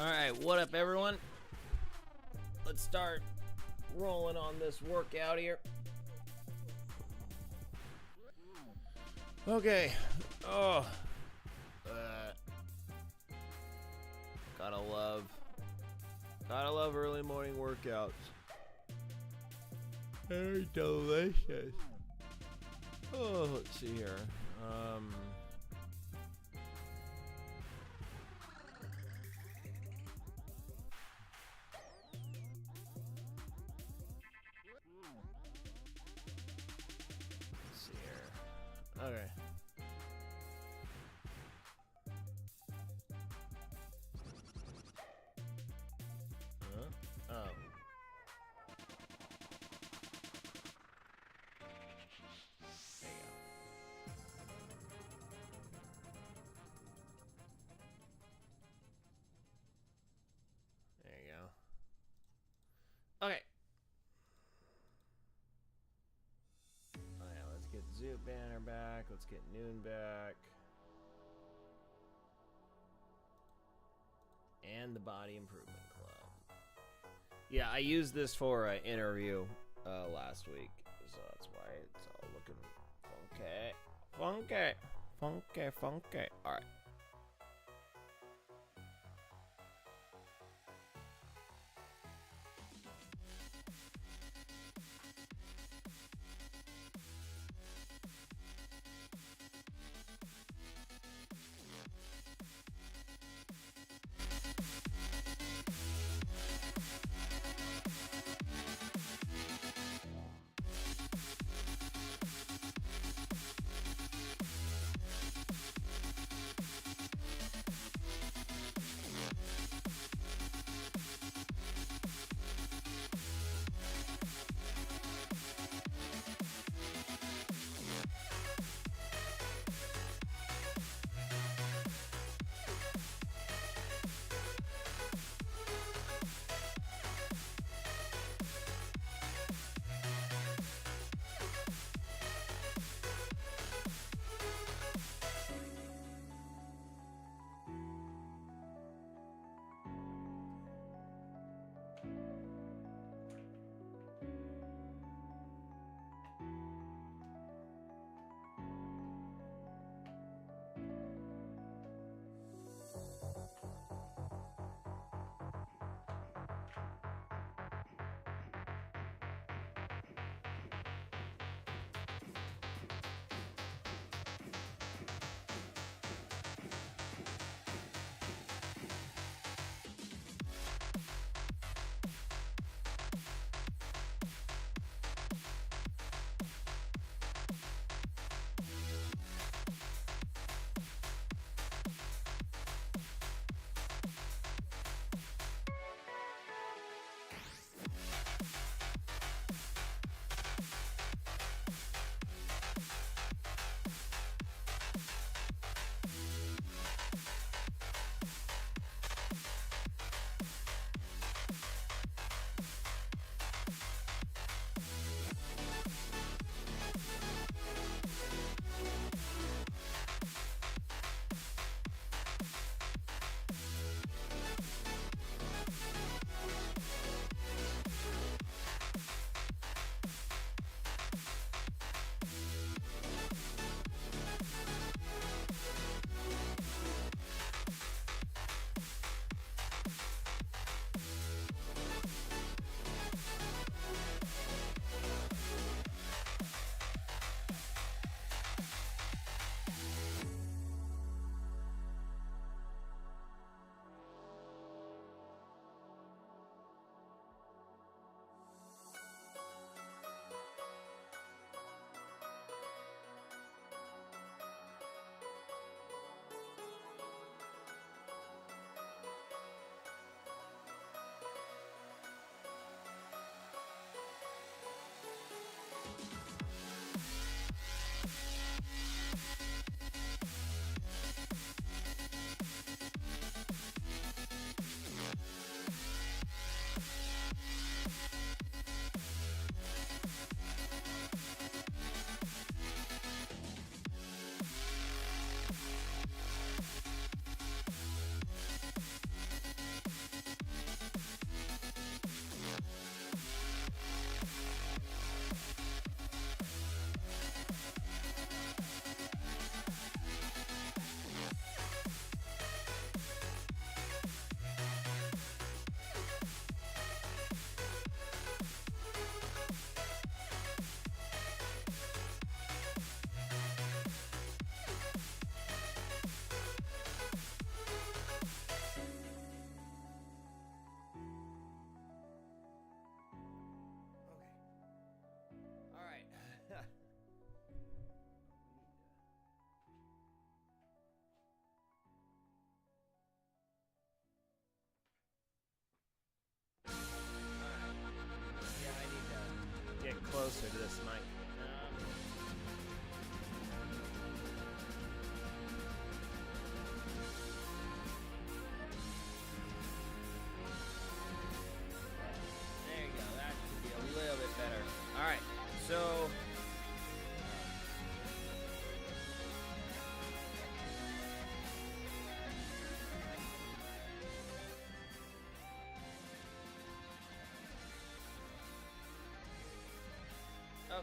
Alright, what up everyone? Let's start rolling on this workout here. Okay. Oh. Gotta love early morning workouts. Very delicious. Oh, let's see here. Let's see here. Okay. Oh. There you go. There you go. Okay. Oh yeah, let's get Zoot Banner back. Let's get Noon back. And the Body Improvement Club. Yeah, I used this for an interview last week, so that's why it's all looking funky. All right.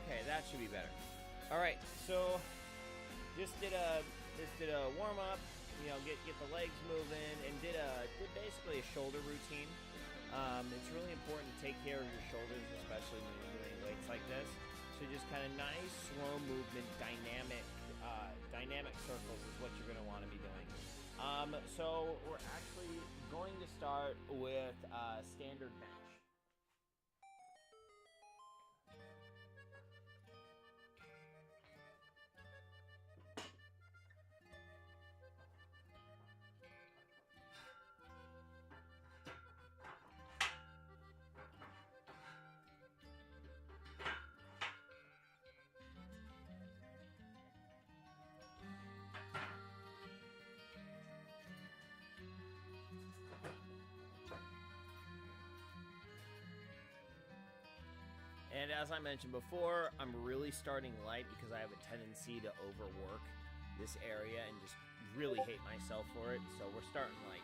Okay, that should be better. All right, so just did a warm up, you know, get the legs moving, and did basically a shoulder routine. It's really important to take care of your shoulders, especially when you're doing weights like this. So just kind of nice, slow movement, dynamic circles is what you're going to want to be doing. So we're actually going to start with standard bench. And as I mentioned before, I'm really starting light because I have a tendency to overwork this area and just really hate myself for it. So we're starting light.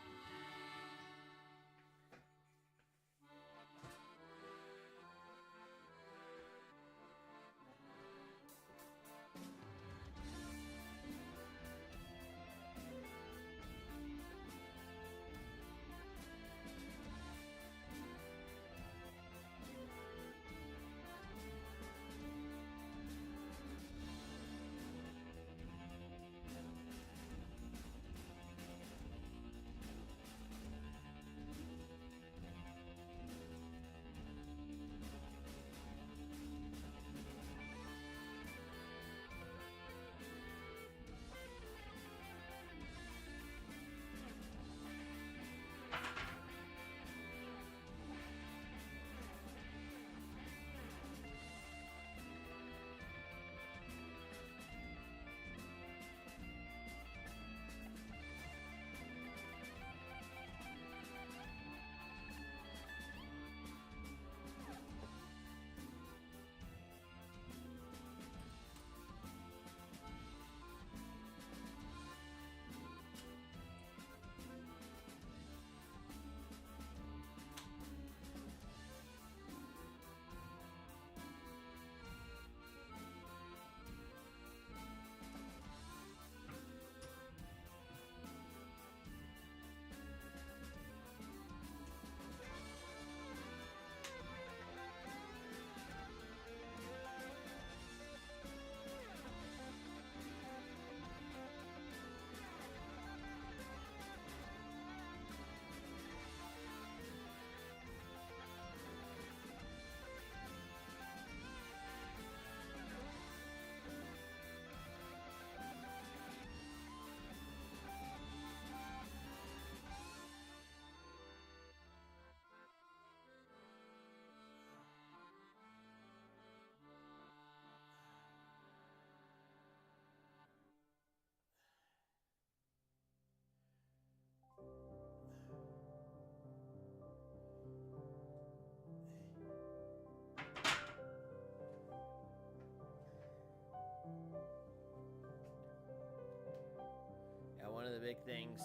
One of the big things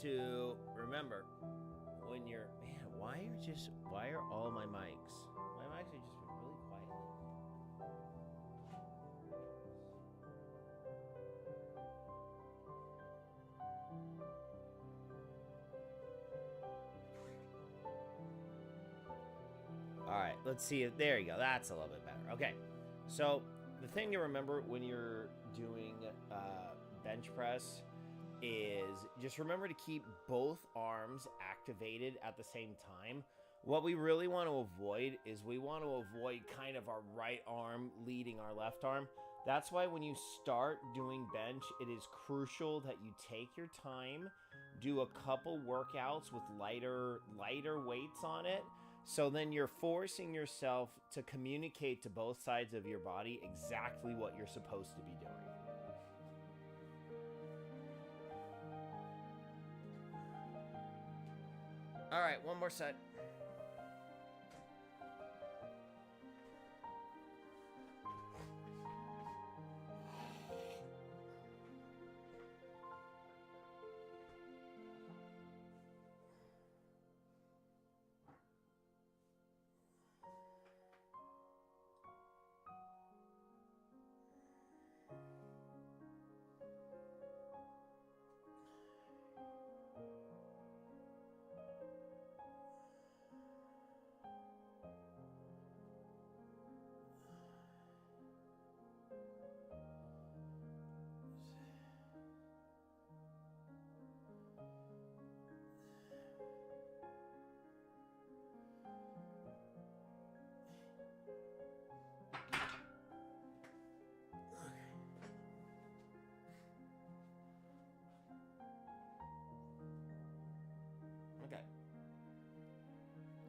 to remember when you're, man, why are all my mics are just really quiet lately? All right, let's see if, there you go, that's a little bit better. Okay, so the thing to remember when you're doing bench press is just remember to keep both arms activated at the same time. What we really want to avoid is we want to avoid kind of our right arm leading our left arm. That's why when you start doing bench, it is crucial that you take your time, do a couple workouts with lighter weights on it. So then you're forcing yourself to communicate to both sides of your body exactly what you're supposed to be doing. All right, one more set.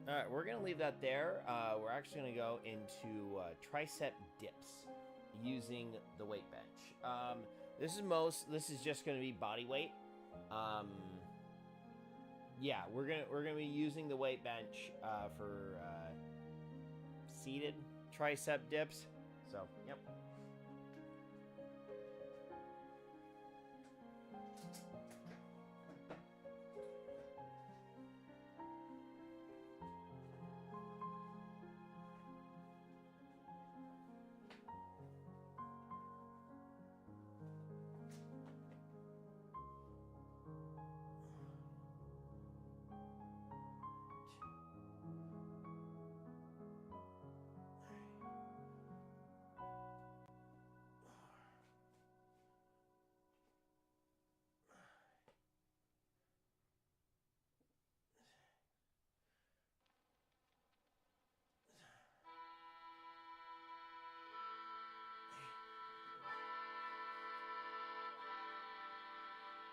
All right, we're gonna leave that there. We're actually gonna go into tricep dips using the weight bench. This is just gonna be body weight. Yeah, we're gonna be using the weight bench for seated tricep dips. So, yep.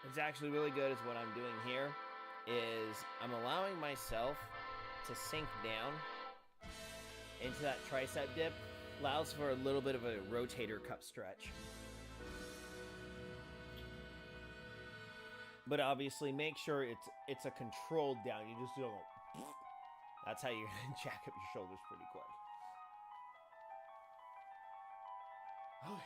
It's actually really good is what I'm doing here is I'm allowing myself to sink down into that tricep dip. Allows for a little bit of a rotator cuff stretch. But obviously make sure it's a controlled down. You just don't go, that's how you're gonna jack up your shoulders pretty quick. Okay.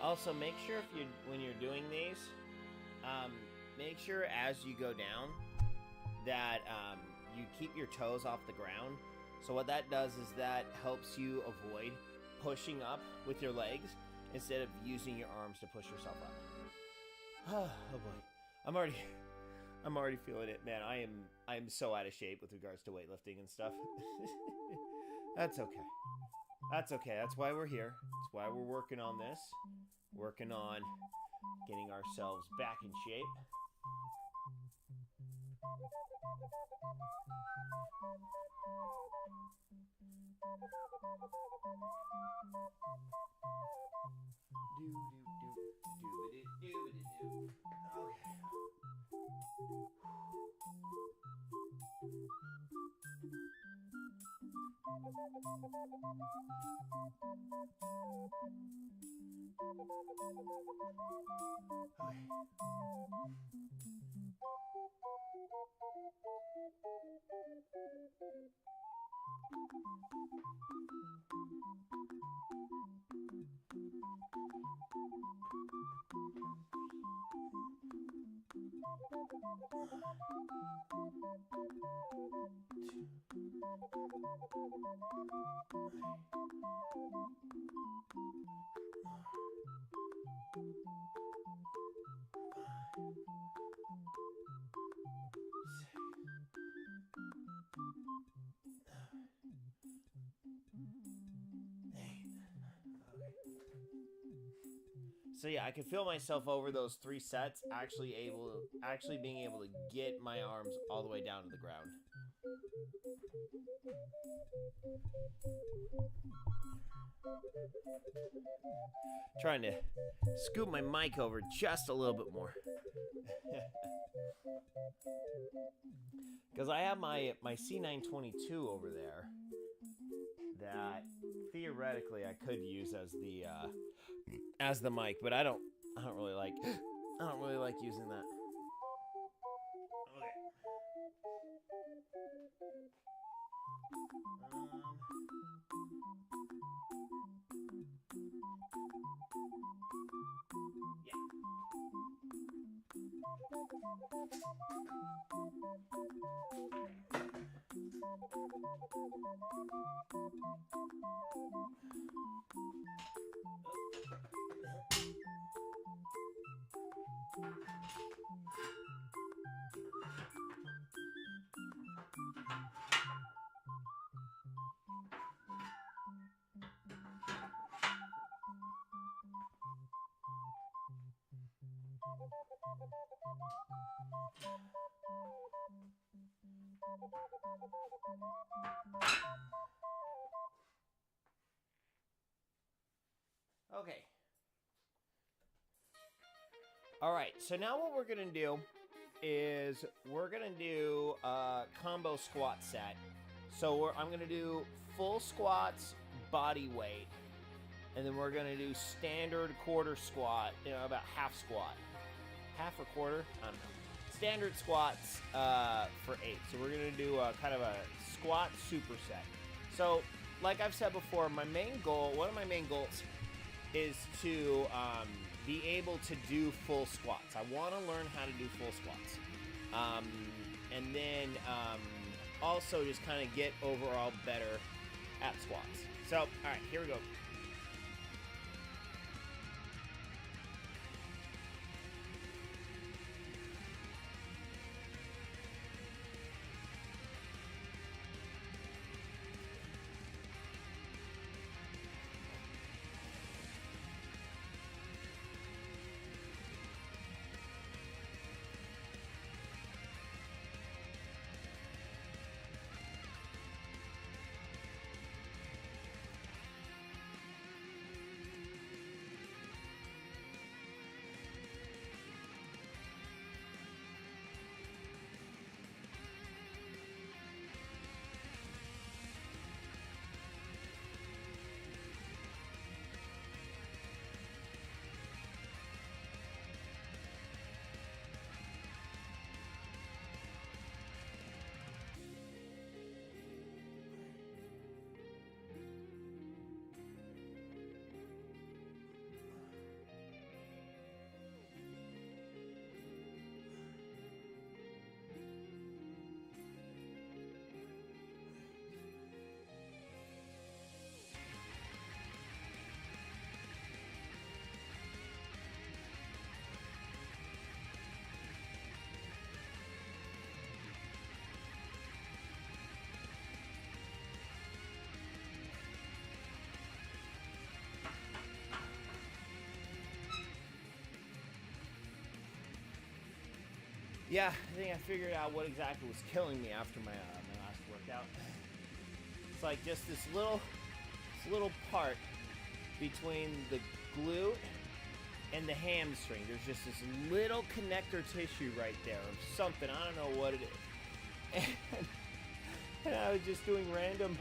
Also, make sure when you're doing these, make sure as you go down that you keep your toes off the ground. So what that does is that helps you avoid pushing up with your legs instead of using your arms to push yourself up. Oh boy, I'm already feeling it, man. I am so out of shape with regards to weightlifting and stuff. That's okay. That's okay. That's why we're here. That's why we're working on this. Working on getting ourselves back in shape. So yeah, I can feel myself over those 3 sets actually being able to get my arms all the way down to the ground. Trying to scoop my mic over just a little bit more. Because I have my C922 over there that theoretically I could use as the mic, but I don't really like using that. Okay. Okay. All right, so now what we're going to do is we're going to do a combo squat set. So I'm going to do full squats, body weight, and then we're going to do standard quarter squat, about half squat. Half or quarter? I don't know. Standard squats for 8. So we're going to do kind of a squat superset. So like I've said before, one of my main goals is to be able to do full squats. I want to learn how to do full squats. And then also just kind of get overall better at squats. So, all right, here we go. Yeah, I think I figured out what exactly was killing me after my last workout. It's like just this little part between the glute and the hamstring. There's just this little connector tissue right there of something. I don't know what it is. And I was just doing random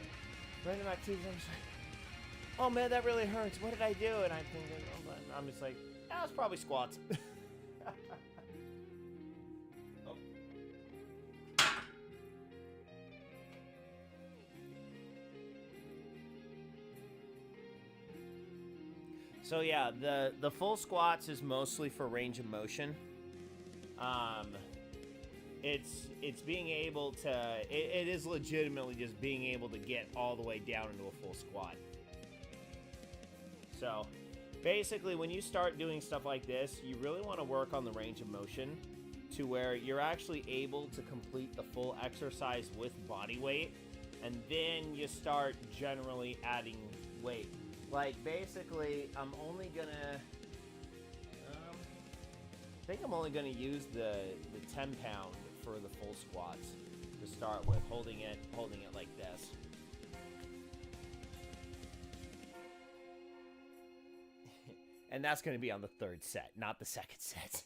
activities. I'm just like, oh man, that really hurts. What did I do? And I'm just like, that was probably squats. So yeah, the full squats is mostly for range of motion. It's being able to, it is legitimately just being able to get all the way down into a full squat. So basically when you start doing stuff like this, you really want to work on the range of motion to where you're actually able to complete the full exercise with body weight, and then you start generally adding weight. Like basically I'm only gonna I think I'm only gonna use the 10 pound for the full squats to start with, holding it like this. And that's going to be on the third set, not the second set.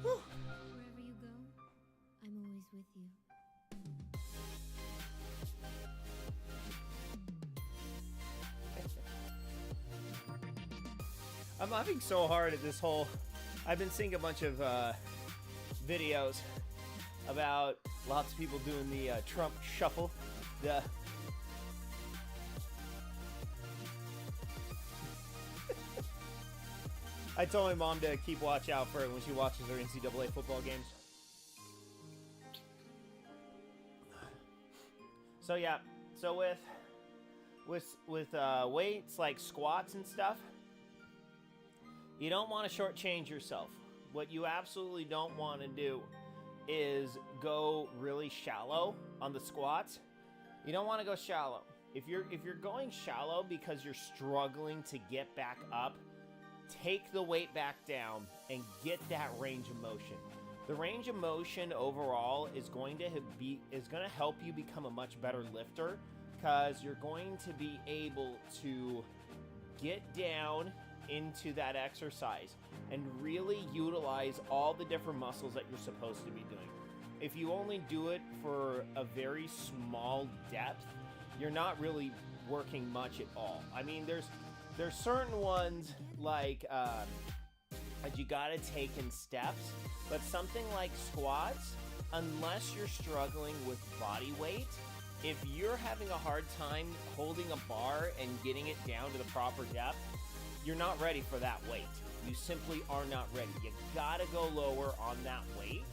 Wherever you go, I'm always with you. I'm laughing so hard at this whole... I've been seeing a bunch of videos about lots of people doing the Trump shuffle. I told my mom to keep watch out for it when she watches her NCAA football games. So yeah, so with weights like squats and stuff, you don't want to shortchange yourself. What you absolutely don't want to do is go really shallow on the squats. You don't want to go shallow. If you're going shallow because you're struggling to get back up, take the weight back down and get that range of motion. The range of motion overall is going to help you become a much better lifter, because you're going to be able to get down into that exercise and really utilize all the different muscles that you're supposed to be doing. If you only do it for a very small depth, you're not really working much at all. I mean, there's certain ones like that you gotta take in steps, but something like squats, unless you're struggling with body weight, if you're having a hard time holding a bar and getting it down to the proper depth, you're not ready for that weight. You simply are not ready. You gotta go lower on that weight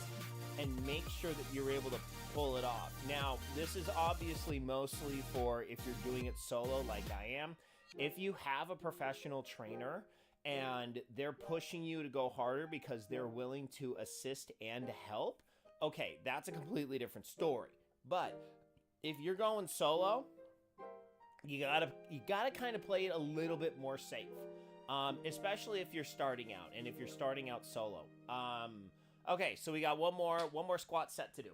and make sure that you're able to pull it off. Now, this is obviously mostly for if you're doing it solo like I am. If you have a professional trainer and they're pushing you to go harder because they're willing to assist and help, okay, that's a completely different story. But if you're going solo, you gotta kind of play it a little bit more safe, especially if you're starting out and if you're starting out solo. Okay, so we got one more squat set to do.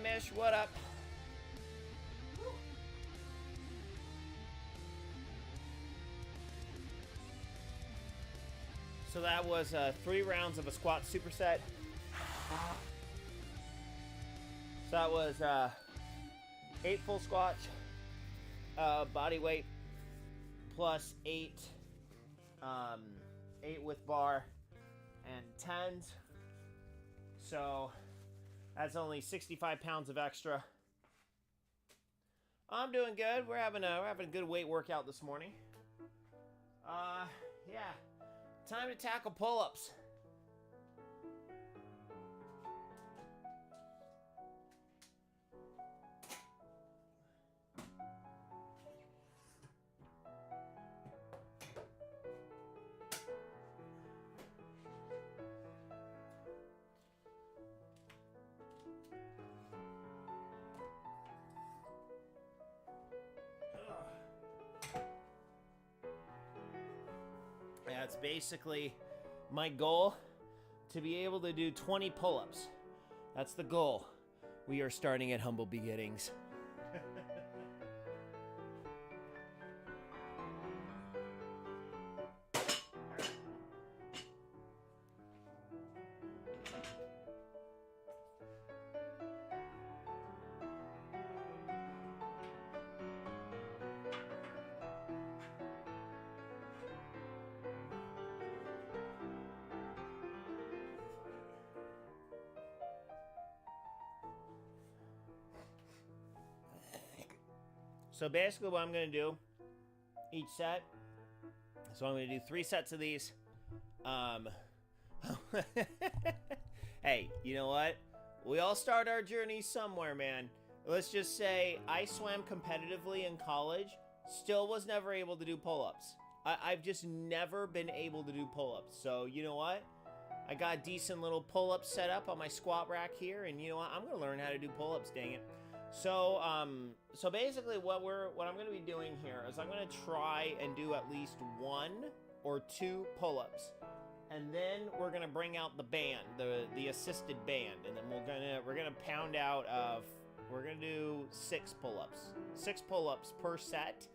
Mish, what up? So that was 3 rounds of a squat superset. So that was 8 full squats, body weight, plus 8 with bar and 10s. So that's only 65 pounds of extra. I'm doing good. We're having a good weight workout this morning. Yeah. Time to tackle pull-ups. Yeah, it's basically my goal to be able to do 20 pull-ups. That's the goal. We are starting at humble beginnings. So basically what I'm going to do each set, so I'm going to do 3 sets of these. Hey, you know what? We all start our journey somewhere, man. Let's just say I swam competitively in college, still was never able to do pull-ups. I've just never been able to do pull-ups. So you know what? I got a decent little pull-up set up on my squat rack here, and you know what? I'm going to learn how to do pull-ups, dang it. So, so basically what I'm going to be doing here is I'm going to try and do at least 1 or 2 pull-ups. And then we're going to bring out the band, the assisted band, and then we're going to pound out we're going to do 6 pull-ups. 6 pull-ups per set.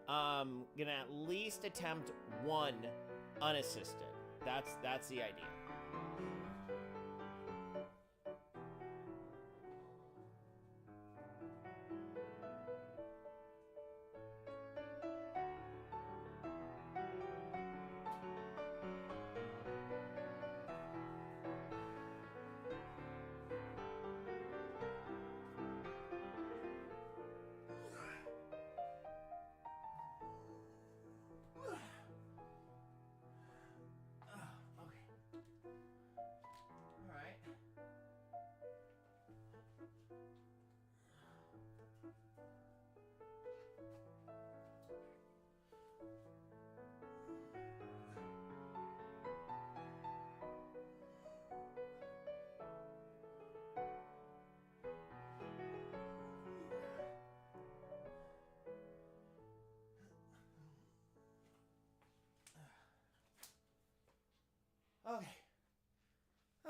Going to at least attempt 1 unassisted. That's the idea.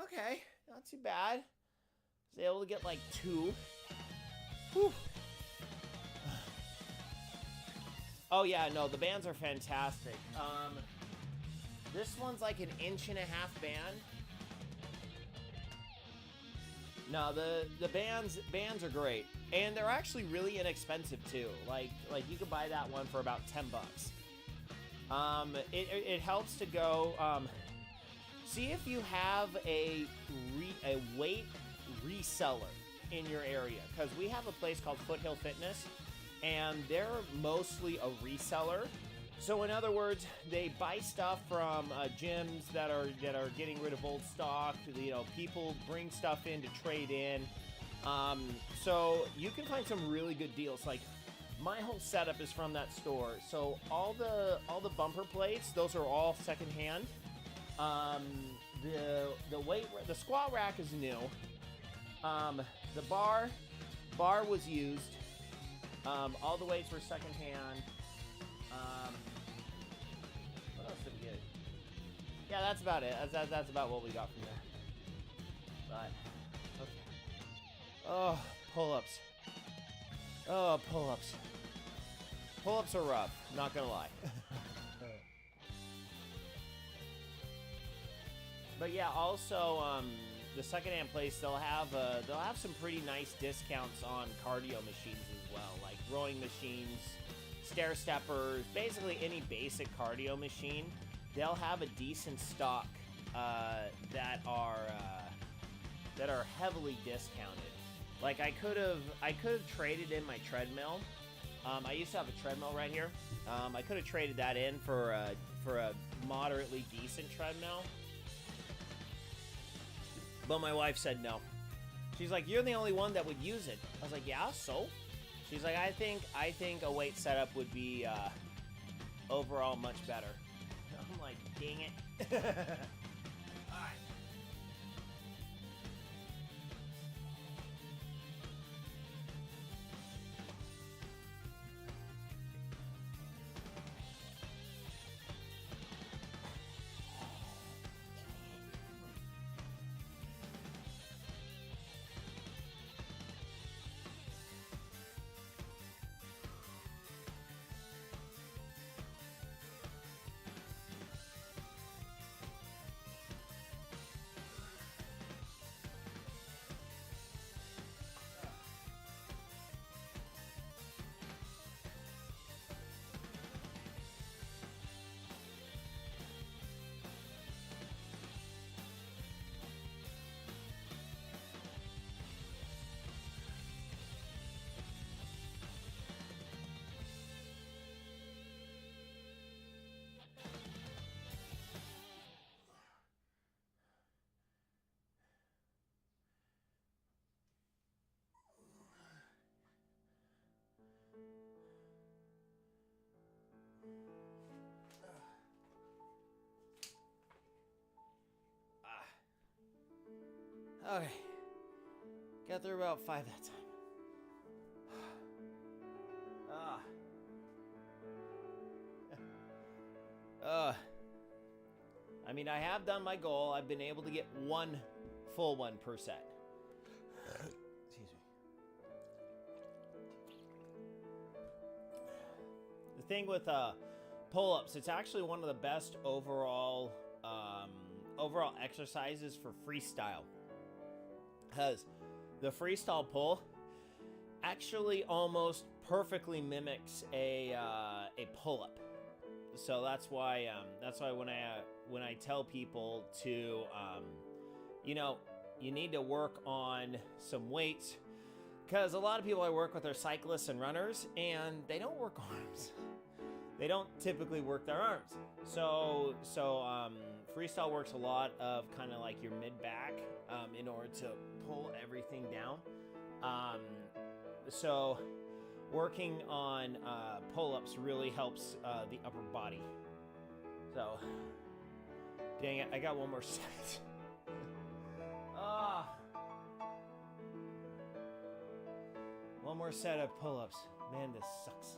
Okay, not too bad. Was able to get like 2. Whew. Oh yeah, no, the bands are fantastic. This one's like an 1.5-inch band. No, the bands are great, and they're actually really inexpensive too. Like you could buy that one for about $10. It helps to go. See if you have a weight reseller in your area, because we have a place called Foothill Fitness, and they're mostly a reseller. So in other words, they buy stuff from gyms that are getting rid of old stock. You know, people bring stuff in to trade in. So you can find some really good deals. Like my whole setup is from that store. So all the bumper plates, those are all secondhand. The squat rack is new. The bar was used. All the weights were secondhand. What else did we get? Yeah, that's about it. That's about what we got from there. But okay. Oh, pull-ups. Oh, pull-ups. Pull-ups are rough, not gonna lie. But yeah, also, the secondhand place, they'll have some pretty nice discounts on cardio machines as well, like rowing machines, stair steppers, basically any basic cardio machine. They'll have a decent stock that are heavily discounted. Like I could have traded in my treadmill. I used to have a treadmill right here. I could have traded that in for a moderately decent treadmill. But my wife said no. She's like, "You're the only one that would use it." I was like, "Yeah, so?" She's like, I think a weight setup would be overall much better." I'm like, dang it. All right. Okay. Got through about 5 that time. I mean, I have done my goal. I've been able to get one full one per set. Excuse me. The thing with pull-ups, it's actually one of the best overall exercises for freestyle. Because the freestyle pull actually almost perfectly mimics a pull-up. So that's why when I tell people to you need to work on some weights, because a lot of people I work with are cyclists and runners, and they don't work arms. They don't typically work their arms. So freestyle works a lot of kind of like your mid-back in order to pull everything down. So working on pull-ups really helps the upper body. So, dang it, I got one more set. One more set of pull-ups. Man, this sucks.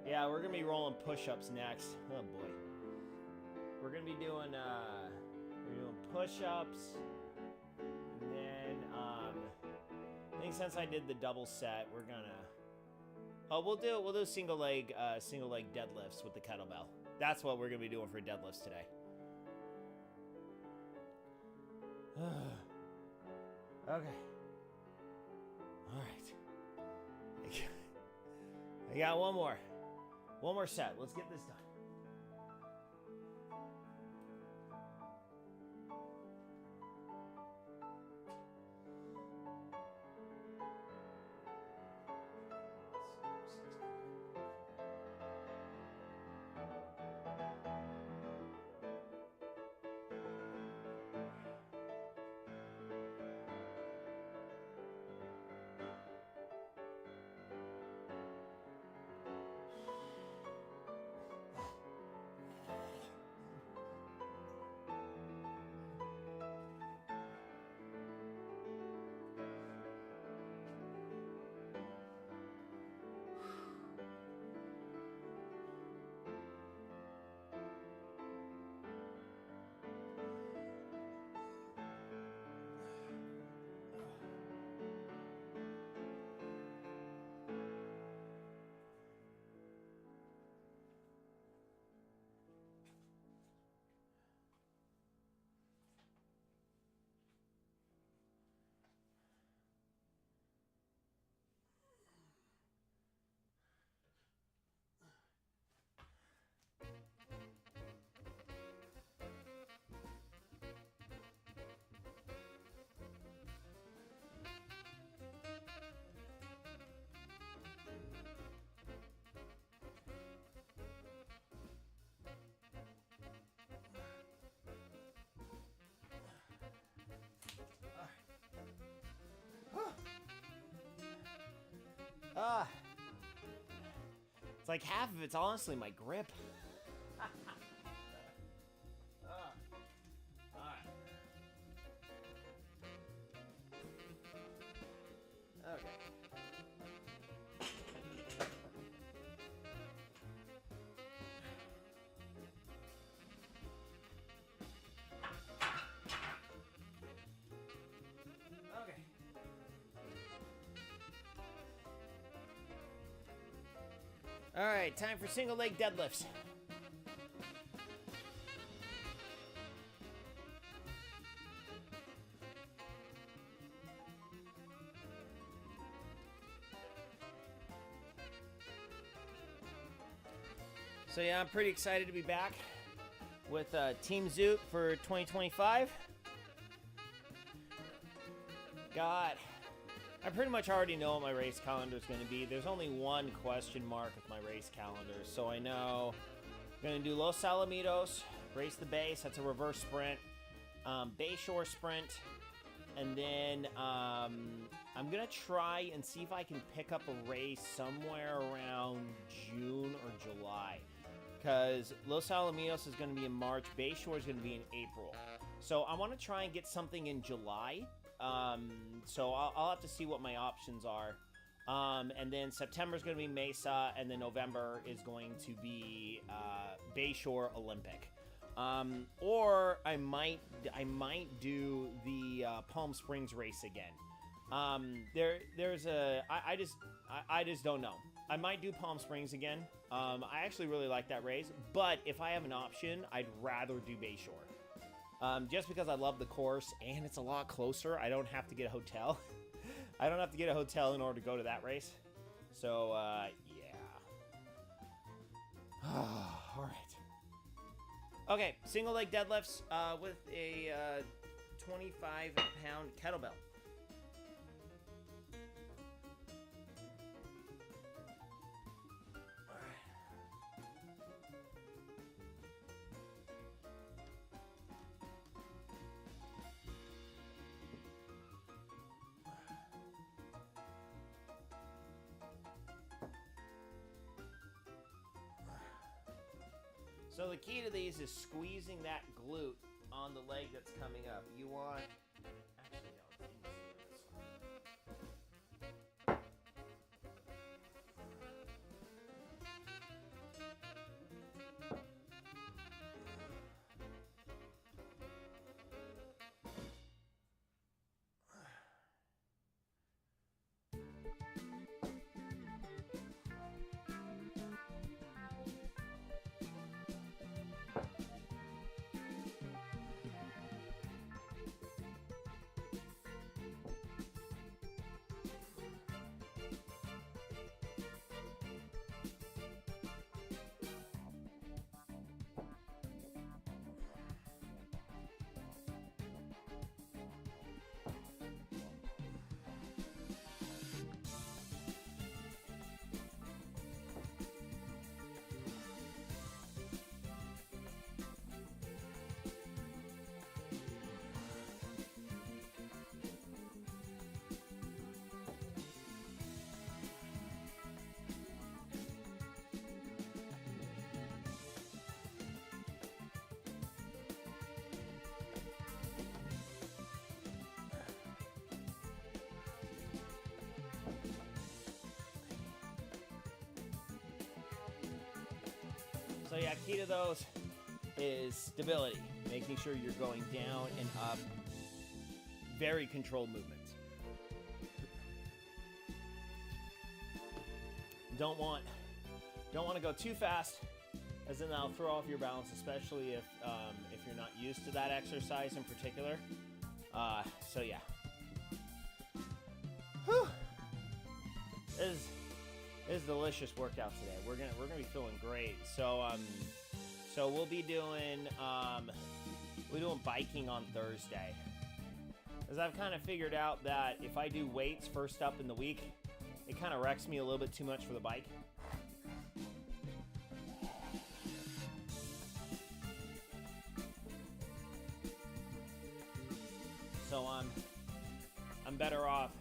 Yeah, we're gonna be rolling push-ups next. Oh boy. We're gonna be doing push-ups. And then I think since I did the double set, we're gonna we'll do single leg deadlifts with the kettlebell. That's what we're gonna be doing for deadlifts today. Okay. All right. I got one more set. Let's get this done. It's like half of it's honestly my grip. Alright. Okay. Okay. All right, time for single leg deadlifts. So yeah, I'm pretty excited to be back with Team Zoot for 2025. God, I pretty much already know what my race calendar is going to be. There's only one question mark with my race calendar. So I know I'm going to do Los Alamitos, race the base. That's a reverse sprint. Bayshore sprint. And then I'm going to try and see if I can pick up a race somewhere around June or July. Because Los Alamitos is going to be in March. Bayshore is going to be in April. So I want to try and get something in July. So I'll have to see what my options are. And then September is going to be Mesa, and then November is going to be Bayshore Olympic. Or I might do the Palm Springs race again. I just don't know. I might do Palm Springs again. I actually really like that race, but if I have an option, I'd rather do Bayshore. Just because I love the course and it's a lot closer. I don't have to get a hotel. I don't have to get a hotel in order to go to that race. So, yeah. All right. Okay, single leg deadlifts with a 25-pound kettlebell. So the key to these is squeezing that glute on the leg that's coming up. You want... Actually, no. So yeah, key to those is stability, making sure you're going down and up, very controlled movements. Don't want to go too fast, as then that'll throw off your balance, especially if you're not used to that exercise in particular. So yeah. Whew. This is a delicious workout today. We're gonna be feeling great. So we'll be doing biking on Thursday. As I've kind of figured out that if I do weights first up in the week, it kind of wrecks me a little bit too much for the bike. So I'm better off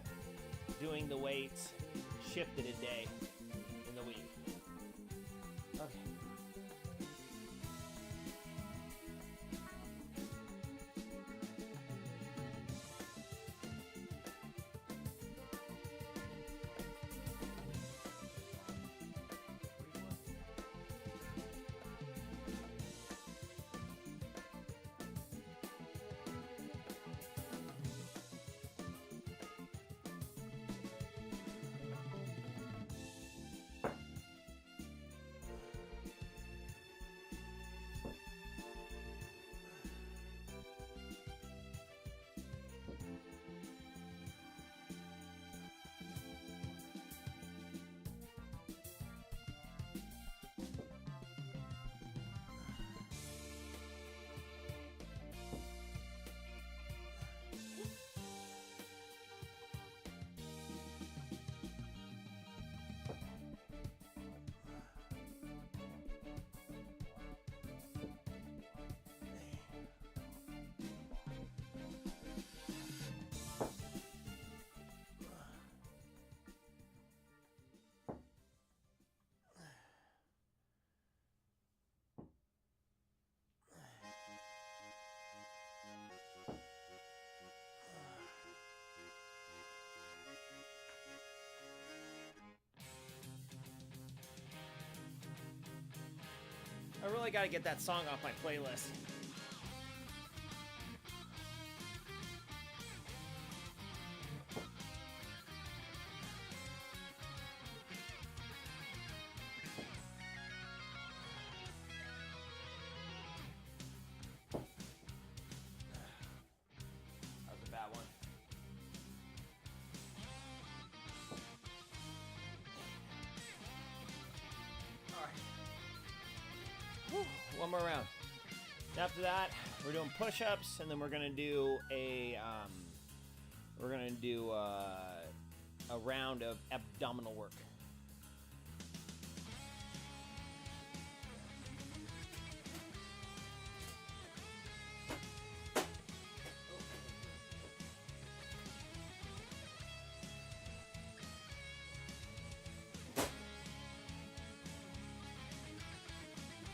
doing the weights shifted a day in the week. I really gotta get that song off my playlist. That was a bad one. One more round. After that, we're doing push-ups, and then we're gonna do a round of abdominal work.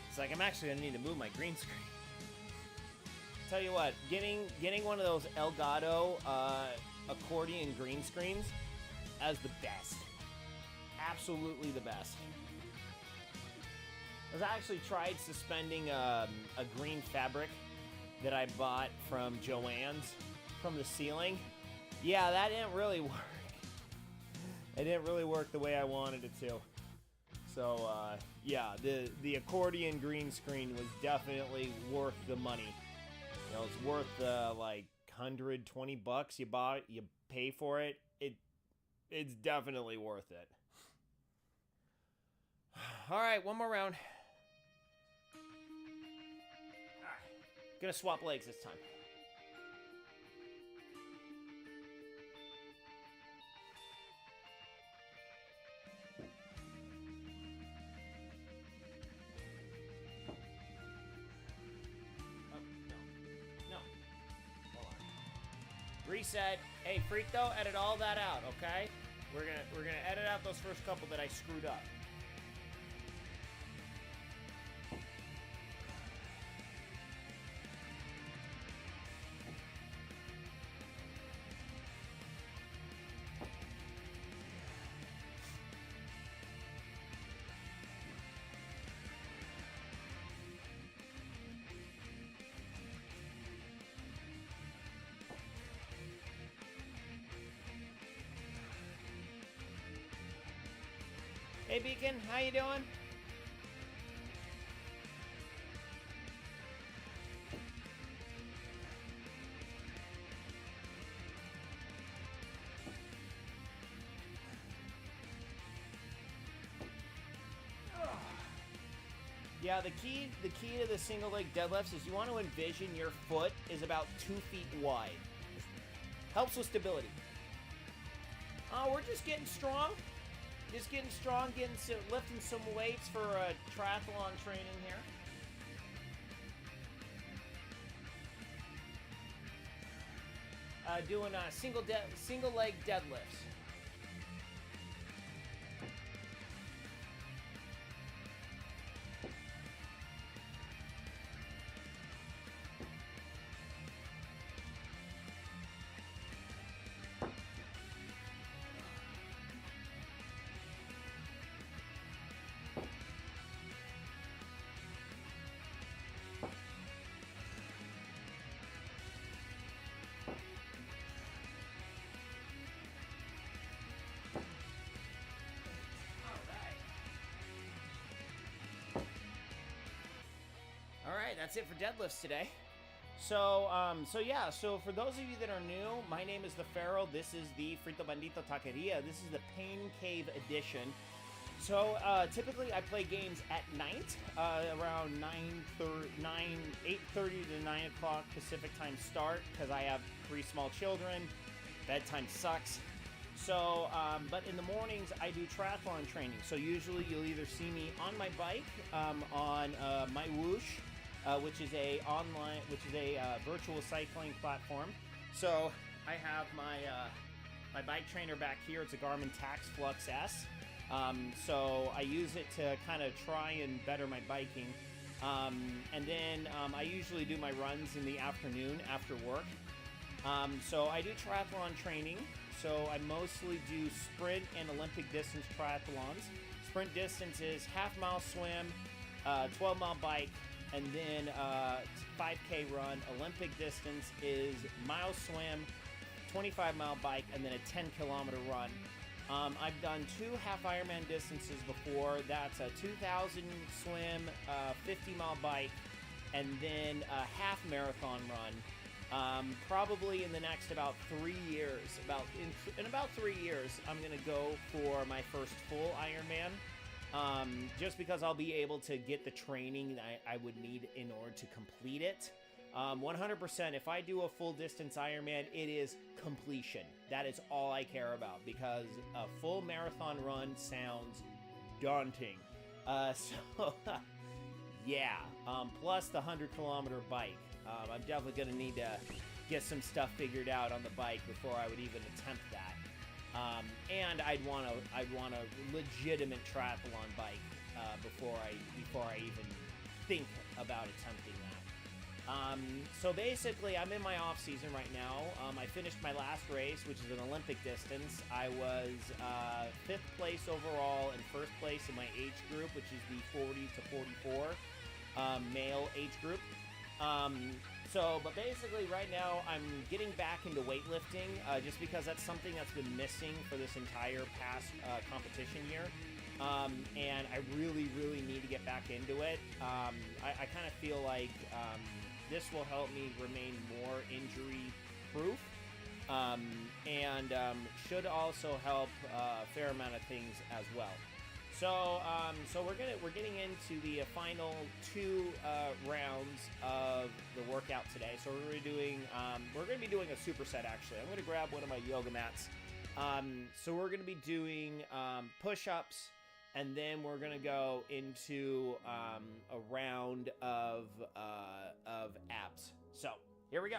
It's like I'm actually gonna need to move my green screen. Tell you what, getting one of those Elgato accordion green screens as the best. Absolutely the best. I've actually tried suspending a green fabric that I bought from Joann's from the ceiling. Yeah, that didn't really work. It didn't really work the way I wanted it to. So, yeah, the accordion green screen was definitely worth the money. You know, it's worth, like, $120 you pay for it. It's definitely worth it. All right, one more round. All right. Gonna swap legs this time. Reset. Hey, Frito, edit all that out, okay? We're gonna edit out those first couple that I screwed up. Hey Beacon, how you doing? Yeah, the key to the single leg deadlifts is you want to envision your foot is about 2 feet wide. Helps with stability. We're just getting strong. Just getting strong, lifting some weights for triathlon training here. Doing single leg deadlifts. Alright, that's it for deadlifts today. So for those of you that are new, my name is The Pharaoh. This is the Frito Bandito Taqueria. This is the Pain Cave edition. So, typically I play games at night, around 8:30 to 9 o'clock Pacific time start, because I have 3 small children. Bedtime sucks. So, but in the mornings I do triathlon training. So usually you'll either see me on my bike, on my Whoosh, which is a virtual cycling platform. So I have my bike trainer back here. It's a Garmin Tax Flux S. So I use it to kind of try and better my biking. And then I usually do my runs in the afternoon after work. So I do triathlon training. So I mostly do sprint and Olympic distance triathlons. Sprint distance is half-mile swim, 12-mile bike, and then 5K run. Olympic distance is mile swim, 25-mile bike, and then a 10-kilometer run. I've done 2 half Ironman distances before. That's a 2,000 swim, 50-mile bike, and then a half marathon run. Probably in the next about 3 years. In about 3 years, I'm gonna go for my first full Ironman. Just because I'll be able to get the training that I would need in order to complete it. 100%, if I do a full distance Ironman, it is completion. That is all I care about, because a full marathon run sounds daunting. So, yeah. Plus the 100-kilometer bike. I'm definitely going to need to get some stuff figured out on the bike before I would even attempt that. And I'd want a legitimate triathlon bike before I even think about attempting that. So basically, I'm in my off season right now. I finished my last race, which is an Olympic distance. I was 5th place overall and 1st place in my age group, which is the 40 to 44 male age group. But basically right now I'm getting back into weightlifting just because that's something that's been missing for this entire past competition year. And I really, really need to get back into it. I kind of feel like this will help me remain more injury-proof, and should also help a fair amount of things as well. So we're getting into the final 2 rounds of the workout today. So we're gonna be doing a superset. Actually, I'm gonna grab one of my yoga mats. So we're gonna be doing push-ups. And then we're gonna go into a round of abs. So here we go.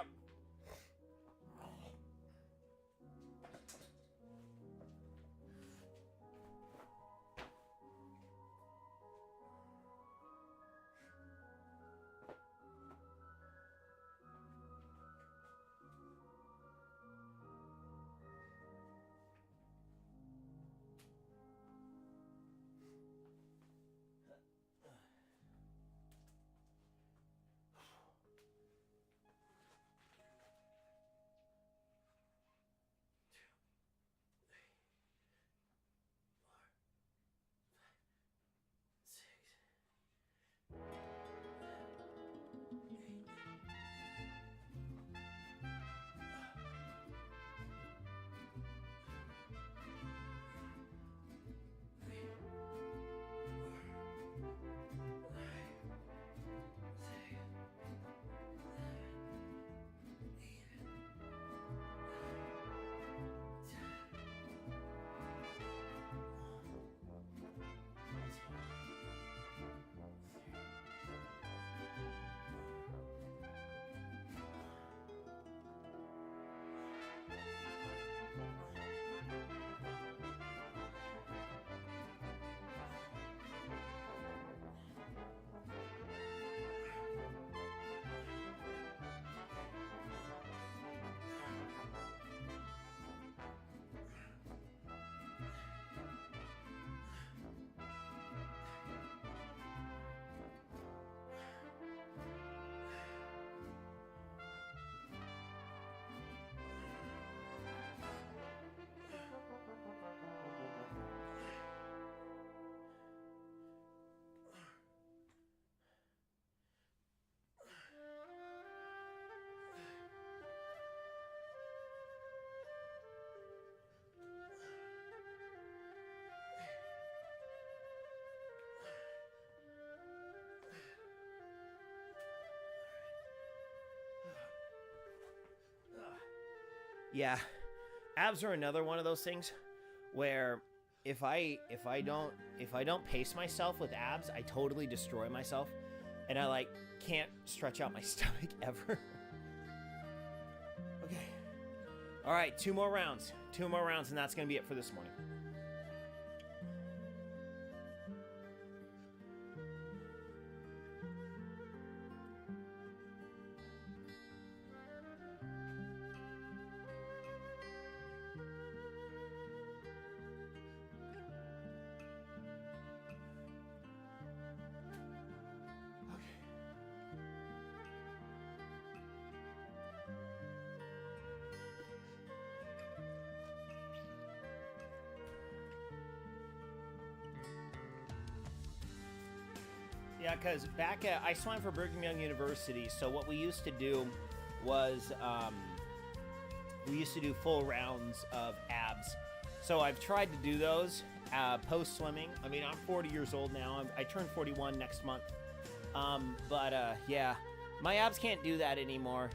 Yeah, abs are another one of those things where if I don't pace myself with abs, I totally destroy myself, and I can't stretch out my stomach ever. Okay. All right, 2 more rounds, and that's gonna be it for this morning. Yeah, because back at, I swam for Brigham Young University, so what we used to do was, we used to do full rounds of abs. So I've tried to do those post-swimming. I mean, I'm 40 years old now. I turn 41 next month. Yeah, my abs can't do that anymore.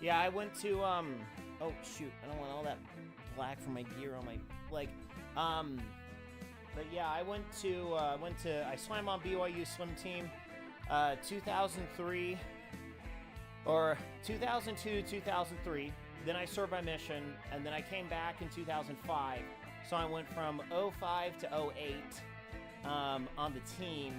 Yeah, I went to, oh, shoot, I don't want all that black from my gear on my leg. But yeah, I I swam on BYU swim team, 2003, or 2002, 2003. Then I served my mission, and then I came back in 2005. So I went from 05 to 08, on the team.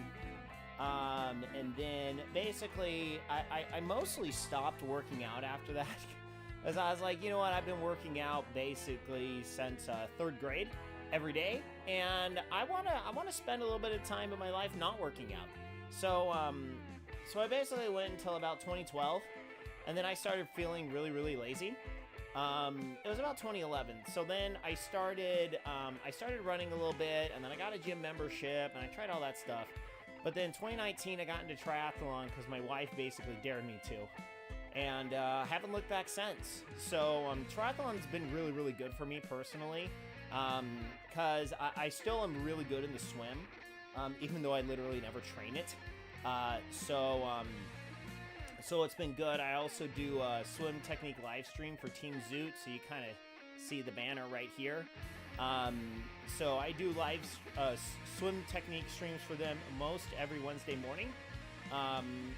And then basically I mostly stopped working out after that, as I was like, you know what, I've been working out basically since 3rd grade every day, and I want to spend a little bit of time in my life not working out. So I basically went until about 2012, and then I started feeling really, really lazy. It was about 2011. So then I started running a little bit, and then I got a gym membership, and I tried all that stuff. But then 2019, I got into triathlon because my wife basically dared me to. And haven't looked back since. So triathlon's been really, really good for me personally. Because I still am really good in the swim, even though I literally never train it. So it's been good. I also do a swim technique live stream for Team Zoot, so you kind of see the banner right here. So I do live swim technique streams for them most every Wednesday morning.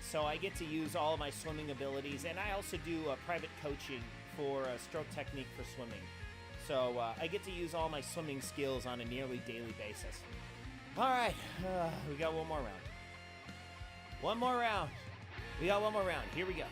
So I get to use all of my swimming abilities, and I also do private coaching for stroke technique for swimming. So I get to use all my swimming skills on a nearly daily basis. All right, we got one more round. One more round. We got one more round. Here we go.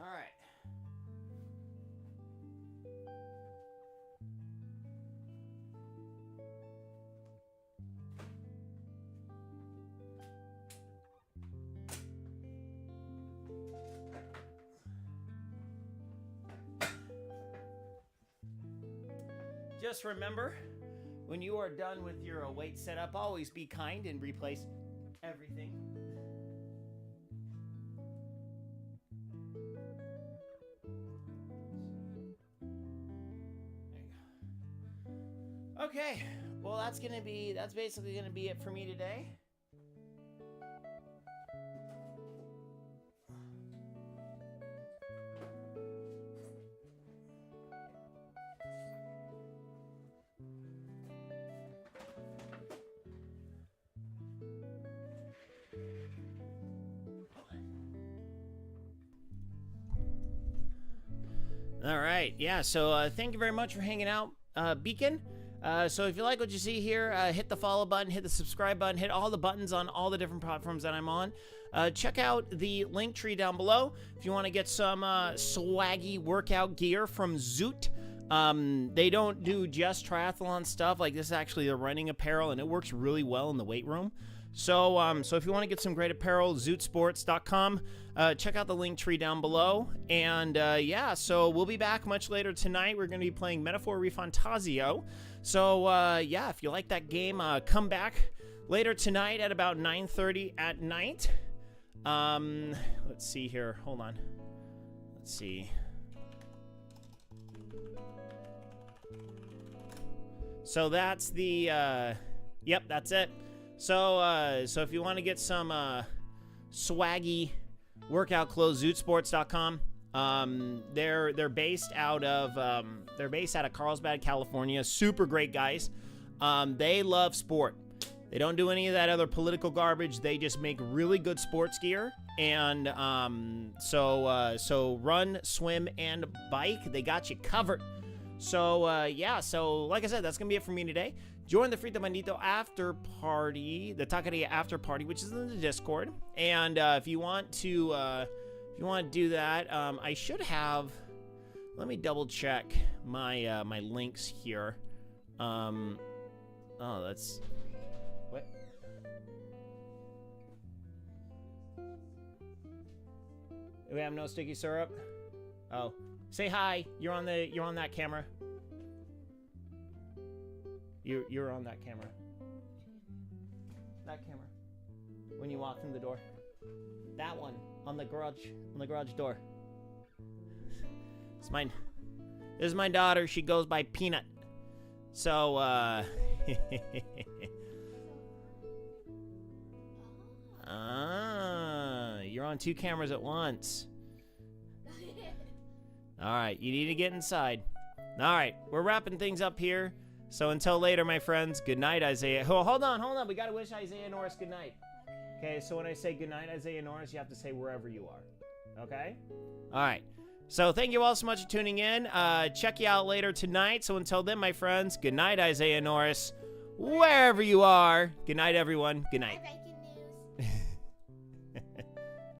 All right. Just remember, when you are done with your weight setup, always be kind and replace everything. There you go. Okay, well that's basically gonna be it for me today. All right, yeah, so thank you very much for hanging out, Beacon. So if you like what you see here, hit the follow button, hit the subscribe button, hit all the buttons on all the different platforms that I'm on. Check out the link tree down below if you want to get some swaggy workout gear from Zoot. They don't do just triathlon stuff. Like, this is actually the running apparel, and it works really well in the weight room. So, so if you want to get some great apparel, zootsports.com. Check out the link tree down below. And yeah, so we'll be back much later tonight. We're going to be playing Metaphor Refantazio. So yeah, if you like that game, come back later tonight at about 9:30 at night. Let's see here. Hold on. Let's see. So that's the yep, that's it. So so if you want to get some swaggy workout clothes, zootsports.com. They're based out of Carlsbad, California. Super great guys. They love sport. They don't do any of that other political garbage. They just make really good sports gear. And so run, swim, and bike. They got you covered. So yeah, so like I said, that's gonna be it for me today. Join the Frito Bandito after party, the Taqueria after party, which is in the Discord. And if you want to do that, I should have. Let me double check my my links here. Oh, that's what. We have no sticky syrup. Oh, say hi. You're on that camera. You're on that camera. That camera. When you walk in the door. That one on the garage door. This is my daughter. She goes by Peanut. So you're on two cameras at once. All right, you need to get inside. All right, we're wrapping things up here. So until later, my friends, good night, Isaiah. Oh, hold on. We got to wish Isaiah Norris good night. Okay, so when I say good night, Isaiah Norris, you have to say wherever you are. Okay? All right. So thank you all so much for tuning in. Check you out later tonight. So until then, my friends, good night, Isaiah Norris. Wherever you are. Good night, everyone. Good night.